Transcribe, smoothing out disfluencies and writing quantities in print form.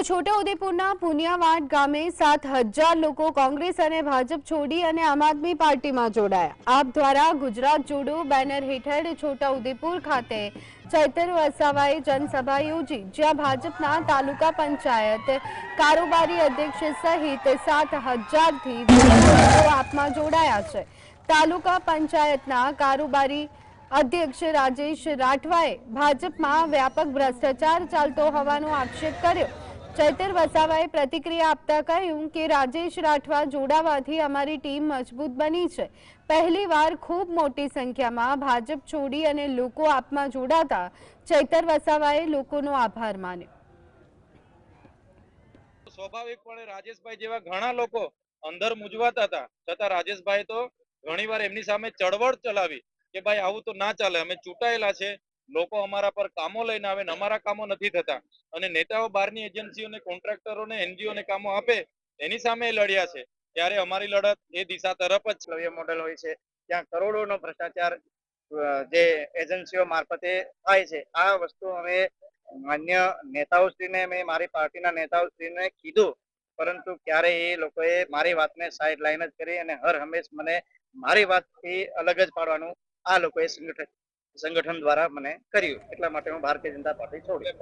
છોટાઉદેપુરના પુનિયાવાડ ગામે 7,000 લોકો કોંગ્રેસ અને ભાજપ છોડી અને આમ આદમી પાર્ટીમાં જોડાયા। આપ દ્વારા ગુજરાત જોડો બેનર હેઠળ છોટાઉદેપુર ખાતે ચૈતર વસાવાએ જનસભા યોજી, જ્યાં ભાજપના તાલુકા પંચાયત કારોબારી અધ્યક્ષ સહિત 7,000થી વધુ લોકો આપમાં જોડાયા છે। તાલુકા પંચાયતના કારોબારી अध्यक्ष राजेश राठवाए भाजपा व्यापक भ्रष्टाचार चालतो होવાનો आक्षेप कर्यो। चैतर वसावाए प्रतिक्रिया आपता कह્યું કે राजेश राठवा जोड़ावाथी अमारी टीम मजबूत बनी है। पहली बार खूब मोटी संख्या में भाजप छोड़ी अने लोको आपमां जोड़ाता चैतर वसावाए लोकोनो आभार मान्यो। સ્વાભાવિકપણે રાજેશભાઈ જેવા ઘણા લોકો અંદર મૂંઝવાતા હતા, છતાં રાજેશભાઈ તો ઘણીવાર એમની સામે ચળવળ ચલાવી કે ભાઈ આવું તો ના ચાલે, અમે ચૂંટાયેલા છે, લોકો અમારા પર કામો લઈને આવે ને અમારા કામો નથી થતા અને નેતાઓ બહારની એજન્સીઓને, કોન્ટ્રાક્ટરોને, એનજીઓને કામો આપે એની સામે લડ્યા છે। ત્યારે અમારી લડત એ દિશા તરફ જ છે। મોડેલ હોય છે ત્યાં કરોડોનો ભ્રષ્ટાચાર જે એજન્સીઓ મારફતે થાય છે। આ વસ્તુ અમે માન્ય નેતાઓશ્રીને, મેં મારી પાર્ટીના નેતાઓશ્રીને કીધું, પરંતુ ક્યારે એ લોકોએ મારી વાતને સાઈડ લાઈન જ કરી અને હર હંમેશ મને મારી વાતથી અલગ જ પાડવાનું આ લોકોએ સંગઠન દ્વારા મને કર્યું। એટલા માટે હું ભારતીય જનતા પાર્ટી છોડી।